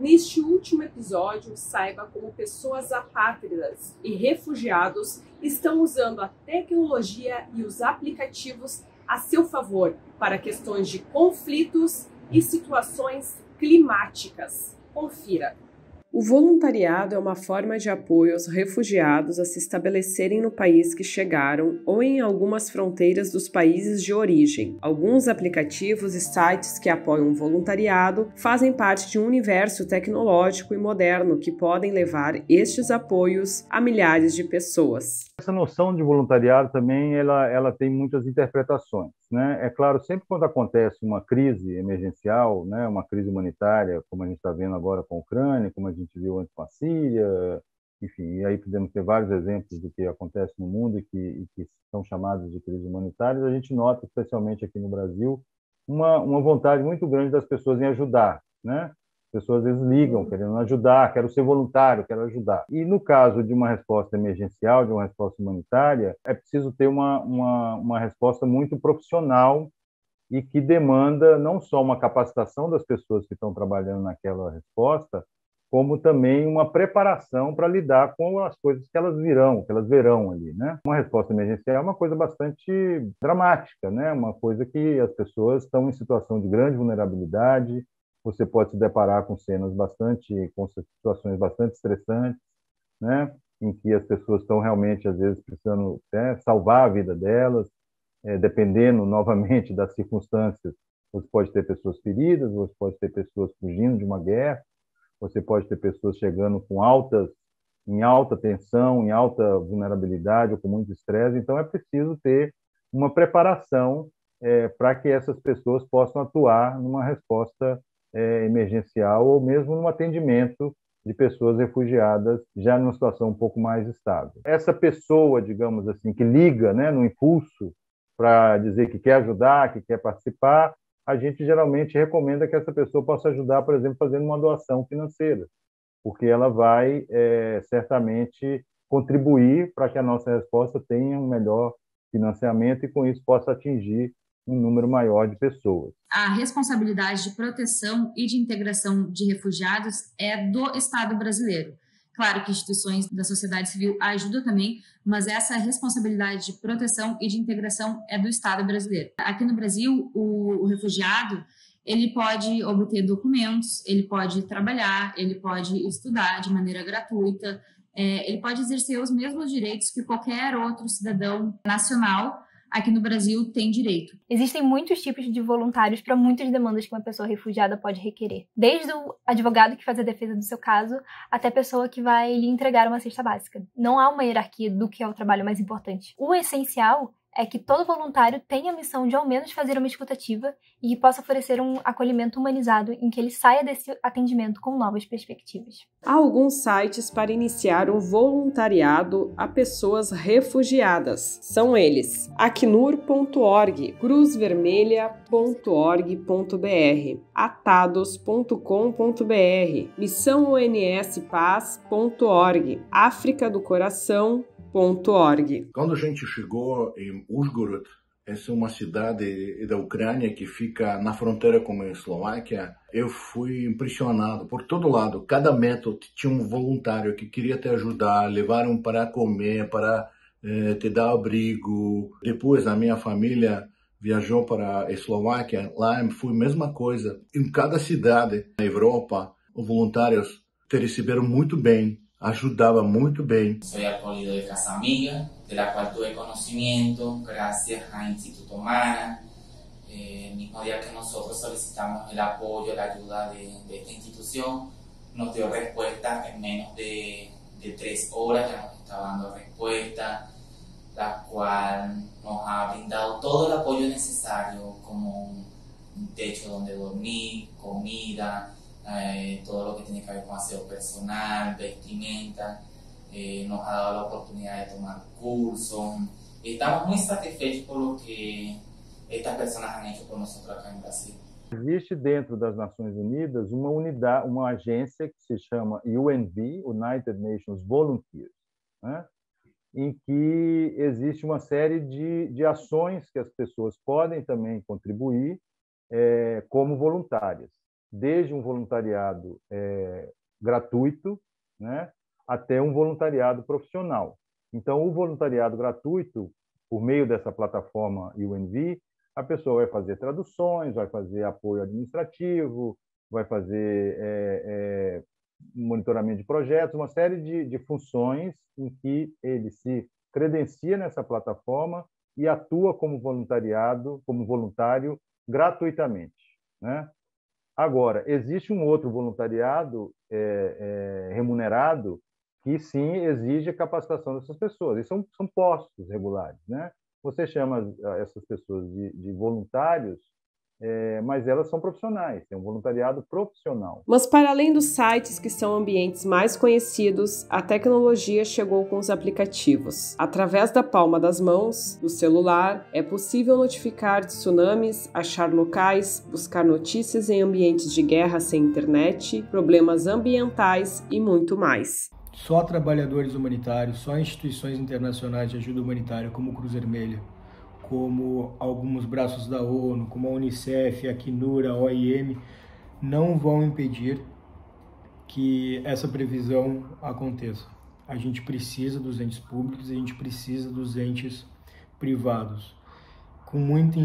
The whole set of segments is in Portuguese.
Neste último episódio, saiba como pessoas apátridas e refugiados estão usando a tecnologia e os aplicativos a seu favor para questões de conflitos e situações climáticas. Confira. O voluntariado é uma forma de apoio aos refugiados a se estabelecerem no país que chegaram ou em algumas fronteiras dos países de origem. Alguns aplicativos e sites que apoiam o voluntariado fazem parte de um universo tecnológico e moderno que podem levar estes apoios a milhares de pessoas. Essa noção de voluntariado também ela tem muitas interpretações, né? É claro, sempre quando acontece uma crise emergencial, né, uma crise humanitária, como a gente está vendo agora com a Ucrânia, como a gente viu antes com a Síria, enfim, e aí podemos ter vários exemplos do que acontece no mundo e que são chamados de crises humanitárias, a gente nota, especialmente aqui no Brasil, uma vontade muito grande das pessoas em ajudar, né? As pessoas às vezes ligam querendo ajudar, quero ser voluntário, quero ajudar. E no caso de uma resposta emergencial, de uma resposta humanitária, é preciso ter uma resposta muito profissional e que demanda não só uma capacitação das pessoas que estão trabalhando naquela resposta, como também uma preparação para lidar com as coisas que elas verão ali, né? Uma resposta emergencial é uma coisa bastante dramática, né? Uma coisa que as pessoas estão em situação de grande vulnerabilidade. Você pode se deparar com com situações bastante estressantes, né? Em que as pessoas estão realmente, às vezes, precisando, né, salvar a vida delas, dependendo, novamente, das circunstâncias. Você pode ter pessoas feridas, você pode ter pessoas fugindo de uma guerra, você pode ter pessoas chegando em alta tensão, em alta vulnerabilidade ou com muito estresse. Então, é preciso ter uma preparação para que essas pessoas possam atuar numa resposta emergencial ou mesmo no atendimento de pessoas refugiadas já numa situação um pouco mais estável. Essa pessoa, digamos assim, que liga, né, no impulso para dizer que quer ajudar, que quer participar, a gente geralmente recomenda que essa pessoa possa ajudar, por exemplo, fazendo uma doação financeira, porque ela vai certamente contribuir para que a nossa resposta tenha um melhor financiamento e, com isso, possa atingir um número maior de pessoas. A responsabilidade de proteção e de integração de refugiados é do Estado brasileiro. Claro que instituições da sociedade civil ajudam também, mas essa responsabilidade de proteção e de integração é do Estado brasileiro. Aqui no Brasil, o refugiado, ele pode obter documentos, ele pode trabalhar, ele pode estudar de maneira gratuita, ele pode exercer os mesmos direitos que qualquer outro cidadão nacional aqui no Brasil tem direito. Existem muitos tipos de voluntários para muitas demandas que uma pessoa refugiada pode requerer. Desde o advogado que faz a defesa do seu caso, até a pessoa que vai lhe entregar uma cesta básica. Não há uma hierarquia do que é o trabalho mais importante. O essencial é que todo voluntário tenha a missão de ao menos fazer uma escutativa e que possa oferecer um acolhimento humanizado em que ele saia desse atendimento com novas perspectivas. Há alguns sites para iniciar um voluntariado a pessoas refugiadas. São eles: acnur.org, cruzvermelha.org.br, atados.com.br, missãoonspaz.org, africadocoração.org. Quando a gente chegou em Uzhgorod, essa é uma cidade da Ucrânia que fica na fronteira com a Eslováquia, eu fui impressionado por todo lado. Cada metro tinha um voluntário que queria te ajudar, levaram para comer, para te dar abrigo. Depois a minha família viajou para a Eslováquia, lá foi a mesma coisa. Em cada cidade na Europa, os voluntários te receberam muito bem. Ayudaba muy bien. Soy acolhido de Casa Amiga, de la cual tuve conocimiento gracias a Instituto Mana. El mismo día que nosotros solicitamos el apoyo, la ayuda de esta institución, nos dio respuesta en menos de 3 horas, ya nos está dando respuesta, la cual nos ha brindado todo el apoyo necesario, como un techo donde dormir, comida, todo lo que tiene que ver con aseo personal, vestimenta, nos ha dado la oportunidad de tomar cursos. Estamos muy satisfechos por lo que estas personas han hecho por nosotros acá en Brasil. Existe dentro das Nações Unidas uma unidade, uma agência que se chama UNV, United Nations Volunteers, né? Em que existe uma série de ações que as pessoas podem também contribuir como voluntárias. desde um voluntariado gratuito, né, até um voluntariado profissional. Então, o voluntariado gratuito, por meio dessa plataforma UNV, a pessoa vai fazer traduções, vai fazer apoio administrativo, vai fazer monitoramento de projetos, uma série de funções em que ele se credencia nessa plataforma e atua como voluntário gratuitamente, né? Agora, existe um outro voluntariado remunerado que, sim, exige a capacitação dessas pessoas. E são postos regulares, né? Você chama essas pessoas de voluntários, mas elas são profissionais, é um voluntariado profissional. Mas para além dos sites que são ambientes mais conhecidos, a tecnologia chegou com os aplicativos. Através da palma das mãos, do celular, é possível notificar de tsunamis, achar locais, buscar notícias em ambientes de guerra sem internet, problemas ambientais e muito mais. Só trabalhadores humanitários, só instituições internacionais de ajuda humanitária como Cruz Vermelha, como alguns braços da ONU, como a Unicef, a Acnur, a OIM, não vão impedir que essa previsão aconteça. A gente precisa dos entes públicos, a gente precisa dos entes privados, com muito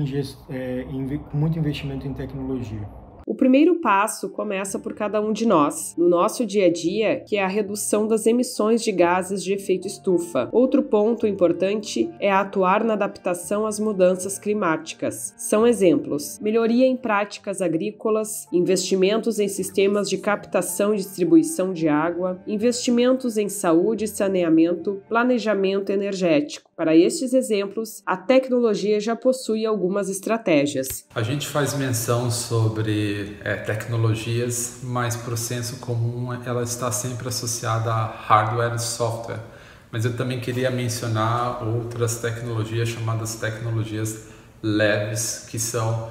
investimento em tecnologia. O primeiro passo começa por cada um de nós, no nosso dia a dia, que é a redução das emissões de gases de efeito estufa. Outro ponto importante é atuar na adaptação às mudanças climáticas. São exemplos: melhoria em práticas agrícolas, investimentos em sistemas de captação e distribuição de água, investimentos em saúde e saneamento, planejamento energético. Para estes exemplos, a tecnologia já possui algumas estratégias. A gente faz menção sobre tecnologias, mas para o senso comum ela está sempre associada a hardware e software. Mas eu também queria mencionar outras tecnologias chamadas tecnologias leves, que são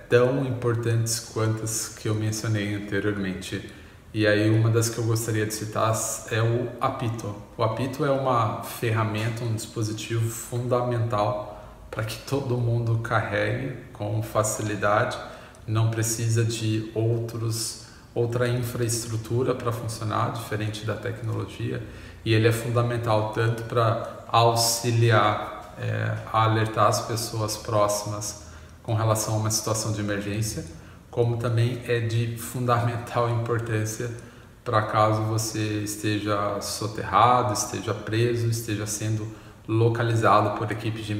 tão importantes quanto as que eu mencionei anteriormente. E aí uma das que eu gostaria de citar é o apito. O apito é uma ferramenta, um dispositivo fundamental para que todo mundo carregue com facilidade. Não precisa de outra infraestrutura para funcionar, diferente da tecnologia. E ele é fundamental tanto para auxiliar, a alertar as pessoas próximas com relação a uma situação de emergência, como também é de fundamental importância para caso você esteja soterrado, esteja preso, esteja sendo localizado por equipes de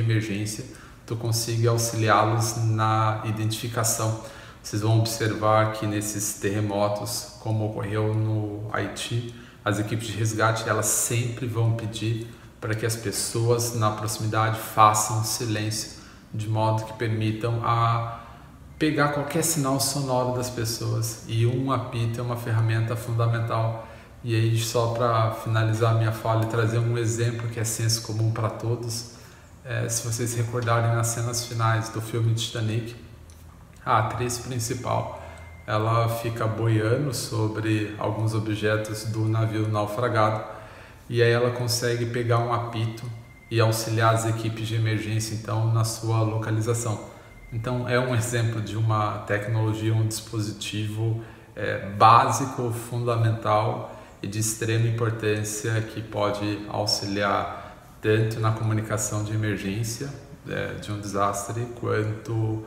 emergência, tu consiga auxiliá-los na identificação. Vocês vão observar que nesses terremotos, como ocorreu no Haiti, as equipes de resgate elas sempre vão pedir para que as pessoas na proximidade façam silêncio, de modo que permitam pegar qualquer sinal sonoro das pessoas. E um apito é uma ferramenta fundamental. E aí, só para finalizar minha fala e trazer um exemplo que é senso comum para todos, se vocês recordarem nas cenas finais do filme Titanic, a atriz principal ela fica boiando sobre alguns objetos do navio naufragado e aí ela consegue pegar um apito e auxiliar as equipes de emergência então na sua localização. Então é um exemplo de uma tecnologia, um dispositivo básico, fundamental e de extrema importância que pode auxiliar tanto na comunicação de emergência de um desastre quanto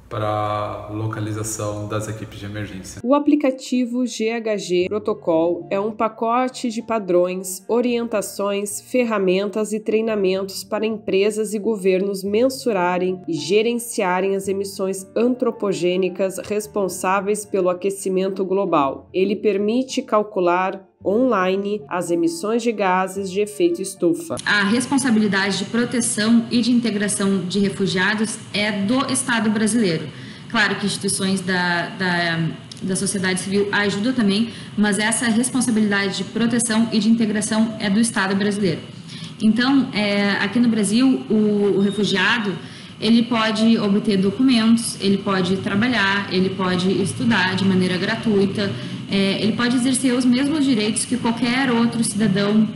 para a localização das equipes de emergência. O aplicativo GHG Protocol é um pacote de padrões, orientações, ferramentas e treinamentos para empresas e governos mensurarem e gerenciarem as emissões antropogênicas responsáveis pelo aquecimento global. Ele permite calcular online as emissões de gases de efeito estufa. A responsabilidade de proteção e de integração de refugiados é do Estado brasileiro. Claro que instituições da sociedade civil ajudam também, mas essa responsabilidade de proteção e de integração é do Estado brasileiro. Então, aqui no Brasil, o refugiado ele pode obter documentos, ele pode trabalhar, ele pode estudar de maneira gratuita, ele pode exercer os mesmos direitos que qualquer outro cidadão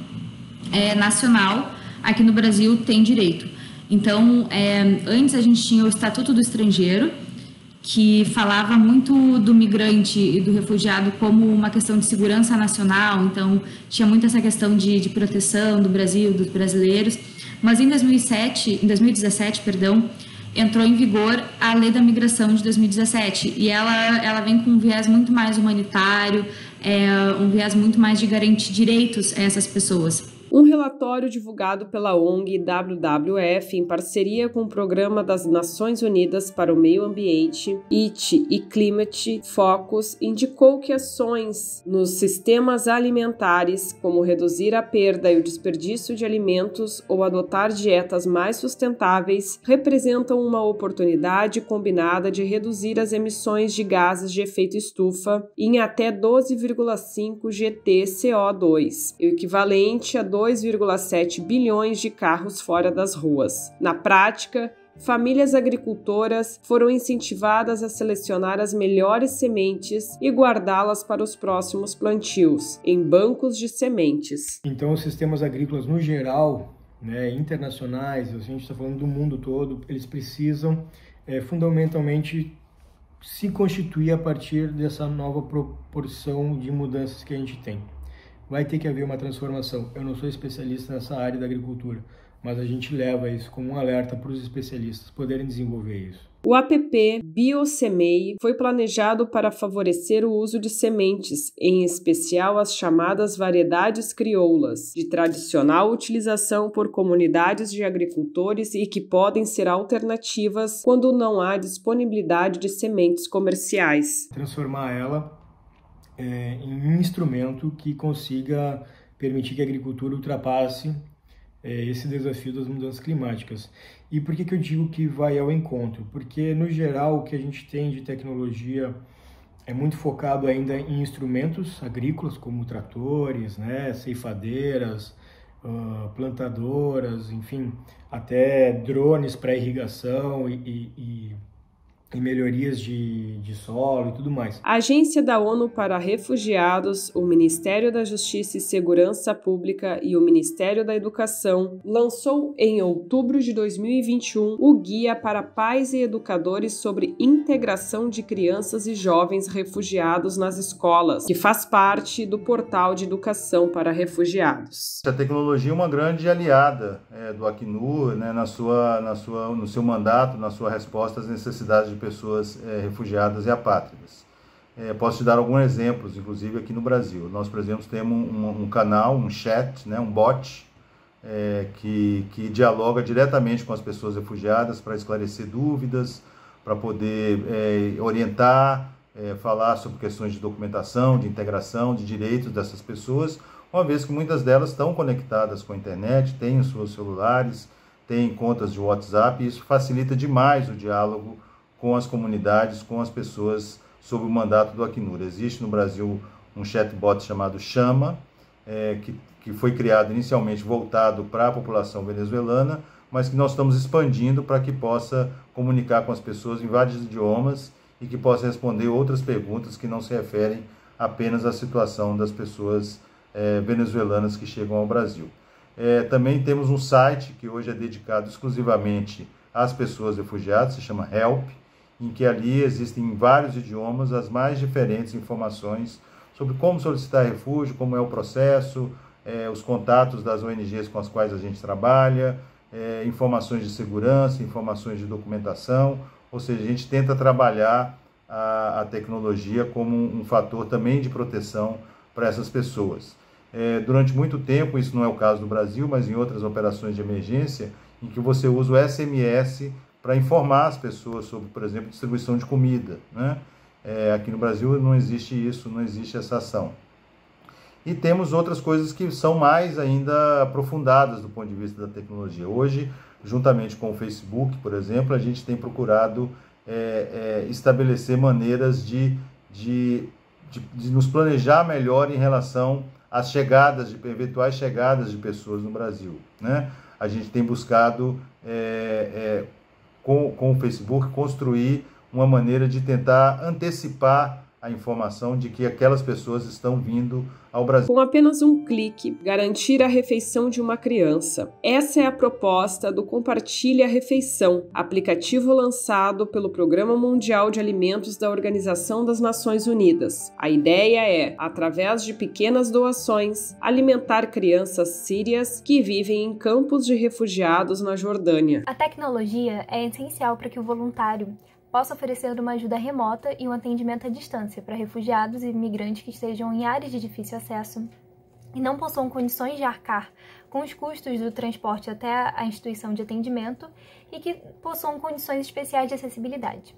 nacional aqui no Brasil tem direito. Então, antes a gente tinha o Estatuto do Estrangeiro, que falava muito do migrante e do refugiado como uma questão de segurança nacional, então tinha muito essa questão de proteção do Brasil, dos brasileiros, mas em 2017, entrou em vigor a Lei da Migração de 2017 e ela vem com um viés muito mais humanitário, um viés muito mais de garantir direitos a essas pessoas. Um relatório divulgado pela ONG WWF em parceria com o Programa das Nações Unidas para o Meio Ambiente, IT e Climate Focus, indicou que ações nos sistemas alimentares, como reduzir a perda e o desperdício de alimentos ou adotar dietas mais sustentáveis, representam uma oportunidade combinada de reduzir as emissões de gases de efeito estufa em até 12,5 GT/CO2, o equivalente a 2,7 bilhões de carros fora das ruas. Na prática, famílias agricultoras foram incentivadas a selecionar as melhores sementes e guardá-las para os próximos plantios, em bancos de sementes. Então, os sistemas agrícolas, no geral, internacionais, a gente está falando do mundo todo, eles precisam fundamentalmente se constituir a partir dessa nova proporção de mudanças que a gente tem. Vai ter que haver uma transformação. Eu não sou especialista nessa área da agricultura, mas a gente leva isso como um alerta para os especialistas poderem desenvolver isso. O app BioSemei foi planejado para favorecer o uso de sementes, em especial as chamadas variedades crioulas, de tradicional utilização por comunidades de agricultores e que podem ser alternativas quando não há disponibilidade de sementes comerciais. Transformar ela em um instrumento que consiga permitir que a agricultura ultrapasse esse desafio das mudanças climáticas. E por que eu digo que vai ao encontro? Porque, no geral, o que a gente tem de tecnologia é muito focado ainda em instrumentos agrícolas, como tratores, ceifadeiras, plantadoras, enfim, até drones para irrigação e melhorias de solo e tudo mais. A Agência da ONU para Refugiados, o Ministério da Justiça e Segurança Pública e o Ministério da Educação lançou em outubro de 2021 o Guia para Pais e Educadores sobre Integração de Crianças e Jovens Refugiados nas Escolas, que faz parte do Portal de Educação para Refugiados. A tecnologia é uma grande aliada do Acnur, no seu mandato, na sua resposta às necessidades de pessoas refugiadas e apátridas. Posso te dar alguns exemplos, inclusive aqui no Brasil. Nós, por exemplo, temos um canal, um chat, um bot, que dialoga diretamente com as pessoas refugiadas para esclarecer dúvidas, para poder orientar, falar sobre questões de documentação, de integração, de direitos dessas pessoas, uma vez que muitas delas estão conectadas com a internet, têm os seus celulares, têm contas de WhatsApp, e isso facilita demais o diálogo com as comunidades, com as pessoas sob o mandato do Acnur. Existe no Brasil um chatbot chamado Chama, que foi criado inicialmente voltado para a população venezuelana, mas que nós estamos expandindo para que possa comunicar com as pessoas em vários idiomas e que possa responder outras perguntas que não se referem apenas à situação das pessoas venezuelanas que chegam ao Brasil. Também temos um site que hoje é dedicado exclusivamente às pessoas refugiadas, se chama Help, em que ali existem em vários idiomas as mais diferentes informações sobre como solicitar refúgio, como é o processo, os contatos das ONGs com as quais a gente trabalha, informações de segurança, informações de documentação, ou seja, a gente tenta trabalhar a tecnologia como um fator também de proteção para essas pessoas. Durante muito tempo, isso não é o caso do Brasil, mas em outras operações de emergência, em que você usa o SMS para informar as pessoas sobre, por exemplo, distribuição de comida, aqui no Brasil não existe isso, não existe essa ação. E temos outras coisas que são mais ainda aprofundadas do ponto de vista da tecnologia. Hoje, juntamente com o Facebook, por exemplo, a gente tem procurado estabelecer maneiras de nos planejar melhor em relação às eventuais chegadas de pessoas no Brasil, A gente tem buscado, com o Facebook, construir uma maneira de tentar antecipar a informação de que aquelas pessoas estão vindo ao Brasil. Com apenas um clique, garantir a refeição de uma criança. Essa é a proposta do Compartilhe a Refeição, aplicativo lançado pelo Programa Mundial de Alimentos da Organização das Nações Unidas. A ideia é, através de pequenas doações, alimentar crianças sírias que vivem em campos de refugiados na Jordânia. A tecnologia é essencial para que o voluntário possa oferecer uma ajuda remota e um atendimento à distância para refugiados e imigrantes que estejam em áreas de difícil acesso e não possuam condições de arcar com os custos do transporte até a instituição de atendimento e que possuam condições especiais de acessibilidade.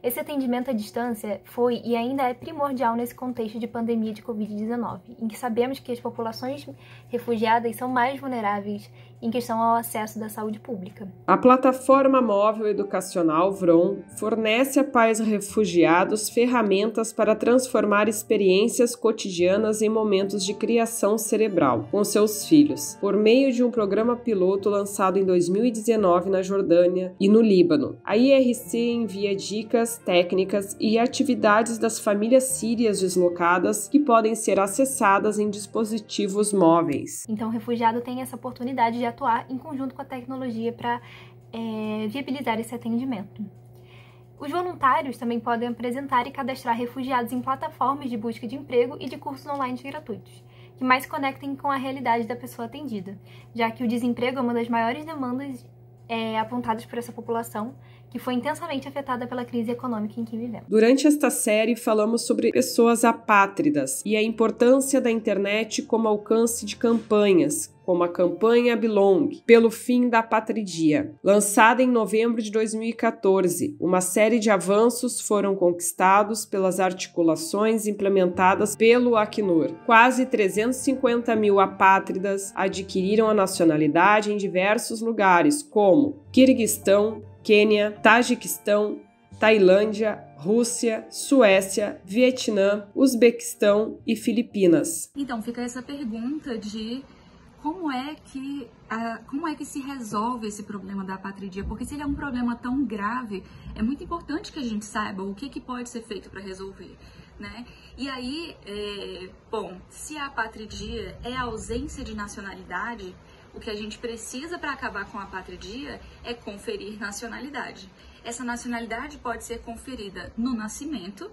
Esse atendimento à distância foi e ainda é primordial nesse contexto de pandemia de Covid-19, em que sabemos que as populações refugiadas são mais vulneráveis em questão ao acesso da saúde pública. A plataforma móvel educacional VRON fornece a pais refugiados ferramentas para transformar experiências cotidianas em momentos de criação cerebral com seus filhos, por meio de um programa piloto lançado em 2019 na Jordânia e no Líbano. A IRC envia dicas, técnicas e atividades das famílias sírias deslocadas que podem ser acessadas em dispositivos móveis. Então, o refugiado tem essa oportunidade de atuar em conjunto com a tecnologia para viabilizar esse atendimento. Os voluntários também podem apresentar e cadastrar refugiados em plataformas de busca de emprego e de cursos online gratuitos, que mais se conectem com a realidade da pessoa atendida, já que o desemprego é uma das maiores demandas apontadas por essa população, que foi intensamente afetada pela crise econômica em que vivemos. Durante esta série, falamos sobre pessoas apátridas e a importância da internet como alcance de campanhas, como a campanha Belong, pelo fim da apatridia. Lançada em novembro de 2014, uma série de avanços foram conquistados pelas articulações implementadas pelo Acnur. Quase 350 mil apátridas adquiriram a nacionalidade em diversos lugares, como Quirguistão, Quênia, Tajiquistão, Tailândia, Rússia, Suécia, Vietnã, Uzbequistão e Filipinas. Então fica essa pergunta de como é que se resolve esse problema da apatridia? Porque se ele é um problema tão grave, é muito importante que a gente saiba o que pode ser feito para resolver, né? E aí, se a apatridia é a ausência de nacionalidade, o que a gente precisa para acabar com a apatridia é conferir nacionalidade. Essa nacionalidade pode ser conferida no nascimento.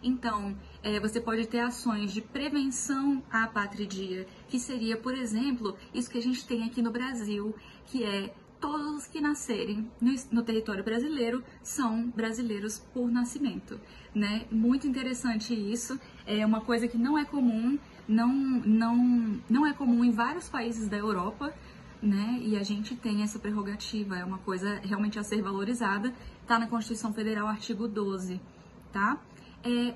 Então, você pode ter ações de prevenção à apatridia, que seria, por exemplo, isso que a gente tem aqui no Brasil, que é todos os que nascerem no território brasileiro são brasileiros por nascimento, né? Muito interessante isso, é uma coisa que não é comum, não é comum em vários países da Europa, né? E a gente tem essa prerrogativa, é uma coisa realmente a ser valorizada, está na Constituição Federal, artigo 12, tá?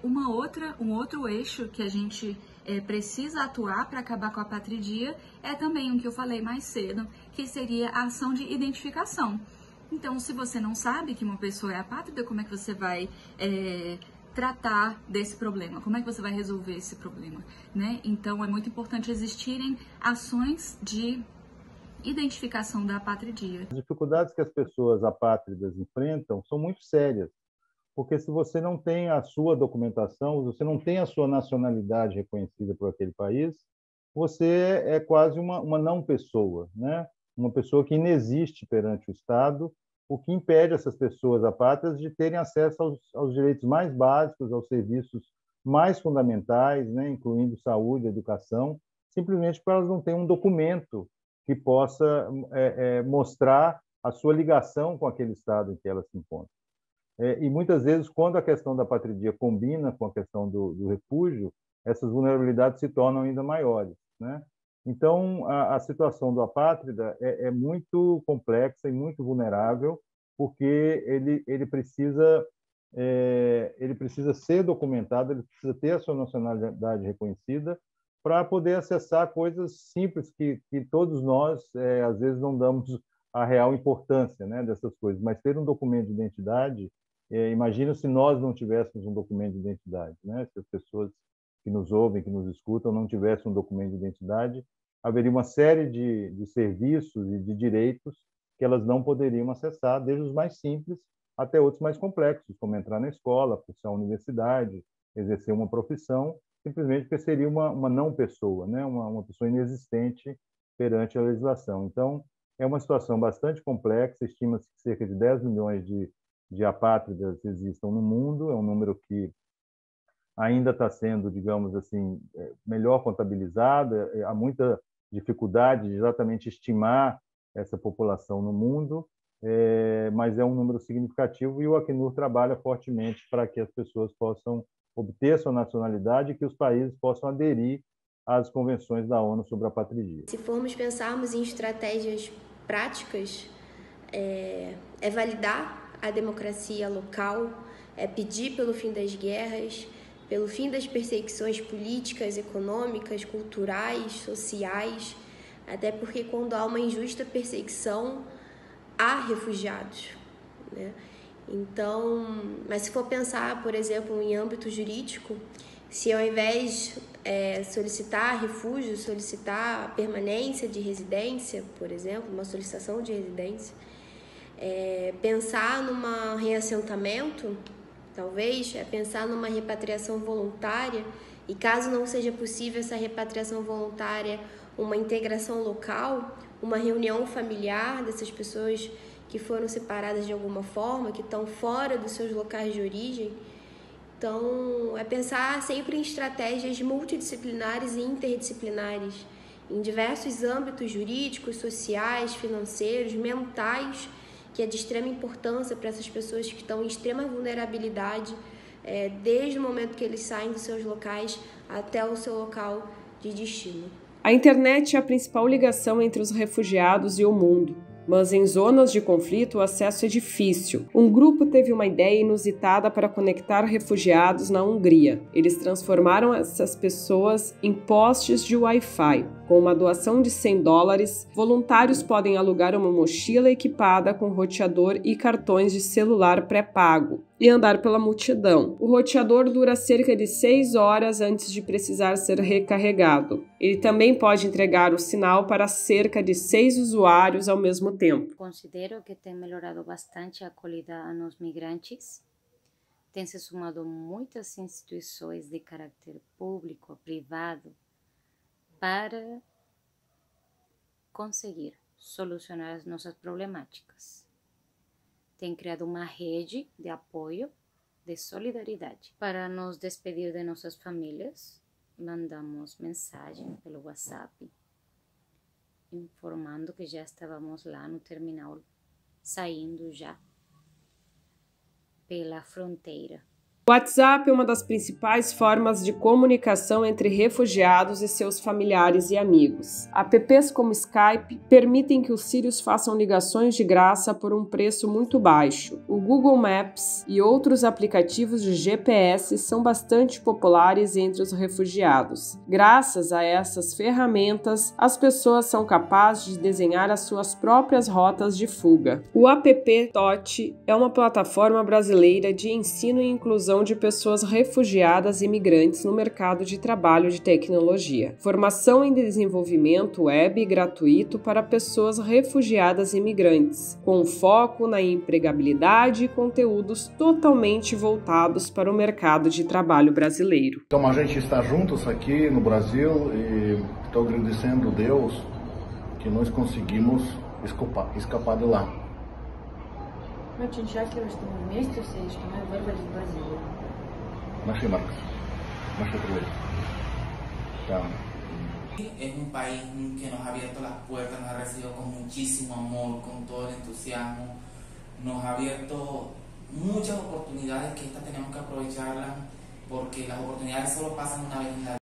Um outro eixo que a gente precisa atuar para acabar com a apatridia é também o que eu falei mais cedo, que seria a ação de identificação. Então, se você não sabe que uma pessoa é apátrida, como é que você vai tratar desse problema? Como é que você vai resolver esse problema, né? Então, é muito importante existirem ações de identificação da apatridia. As dificuldades que as pessoas apátridas enfrentam são muito sérias, porque se você não tem a sua documentação, você não tem a sua nacionalidade reconhecida por aquele país, você é quase uma não pessoa, né? Uma pessoa que inexiste perante o Estado, o que impede essas pessoas apátridas de terem acesso aos direitos mais básicos, aos serviços mais fundamentais, né? Incluindo saúde, educação, simplesmente porque elas não têm um documento que possa mostrar a sua ligação com aquele Estado em que elas se encontram. E muitas vezes, quando a questão da apatridia combina com a questão do refúgio, essas vulnerabilidades se tornam ainda maiores, né? Então, a situação do apátrida é muito complexa e muito vulnerável, porque ele precisa ser documentado, ele precisa ter a sua nacionalidade reconhecida para poder acessar coisas simples que todos nós, às vezes, não damos a real importância, né, dessas coisas. Mas ter um documento de identidade, imagina se nós não tivéssemos um documento de identidade, né? Se as pessoas que nos ouvem, que nos escutam, não tivessem um documento de identidade, haveria uma série de serviços e de direitos que elas não poderiam acessar, desde os mais simples até outros mais complexos, como entrar na escola, cursar a universidade, exercer uma profissão, simplesmente porque seria uma não pessoa, né? Uma pessoa inexistente perante a legislação. Então, é uma situação bastante complexa, estima-se que cerca de 10 milhões de apátridas existam no mundo, é um número que ainda está sendo, digamos assim, melhor contabilizado, há muita dificuldade de exatamente estimar essa população no mundo, mas é um número significativo e o Acnur trabalha fortemente para que as pessoas possam obter sua nacionalidade e que os países possam aderir às convenções da ONU sobre a apatridia. Se formos pensarmos em estratégias práticas, é validar a democracia local, é pedir pelo fim das guerras, pelo fim das perseguições políticas, econômicas, culturais, sociais, até porque quando há uma injusta perseguição, há refugiados, né? Então, mas se for pensar, por exemplo, em âmbito jurídico, se ao invés solicitar refúgio, solicitar a permanência de residência, por exemplo, uma solicitação de residência, pensar num reassentamento, talvez, pensar numa repatriação voluntária, e caso não seja possível essa repatriação voluntária, uma integração local, uma reunião familiar dessas pessoas que foram separadas de alguma forma, que estão fora dos seus locais de origem. Então, é pensar sempre em estratégias multidisciplinares e interdisciplinares, em diversos âmbitos jurídicos, sociais, financeiros, mentais, que é de extrema importância para essas pessoas que estão em extrema vulnerabilidade, desde o momento que eles saem dos seus locais até o seu local de destino. A internet é a principal ligação entre os refugiados e o mundo. Mas em zonas de conflito o acesso é difícil. Um grupo teve uma ideia inusitada para conectar refugiados na Hungria. Eles transformaram essas pessoas em postes de Wi-Fi. Com uma doação de $100, voluntários podem alugar uma mochila equipada com roteador e cartões de celular pré-pago e andar pela multidão. O roteador dura cerca de 6 horas antes de precisar ser recarregado. Ele também pode entregar o sinal para cerca de 6 usuários ao mesmo tempo. Considero que tem melhorado bastante a acolhida aos migrantes. Tem se sumado muitas instituições de caráter público, privado, para conseguir solucionar as nossas problemáticas. Tem criado uma rede de apoio, de solidariedade. Para nos despedir de nossas famílias, mandamos mensagem pelo WhatsApp, informando que já estávamos lá no terminal, saindo já pela fronteira. O WhatsApp é uma das principais formas de comunicação entre refugiados e seus familiares e amigos. Apps como Skype permitem que os sírios façam ligações de graça por um preço muito baixo. O Google Maps e outros aplicativos de GPS são bastante populares entre os refugiados. Graças a essas ferramentas, as pessoas são capazes de desenhar as suas próprias rotas de fuga. O app TOT é uma plataforma brasileira de ensino e inclusão de pessoas refugiadas e imigrantes no mercado de trabalho de tecnologia. Formação em desenvolvimento web gratuito para pessoas refugiadas e imigrantes, com foco na empregabilidade e conteúdos totalmente voltados para o mercado de trabalho brasileiro. Então a gente está juntos aqui no Brasil e estou agradecendo a Deus que nós conseguimos escapar de lá. Очень счастливы, что мы вместе все и что мы вырвались в Бразилию. Наши маркы. Наши привет. Es un país que nos ha abierto las puertas, nos ha recibido con muchísimo amor, con todo el entusiasmo. Nos ha abierto muchas oportunidades que estas tenemos que aprovecharlas porque las oportunidades solo pasan una vez en la vida.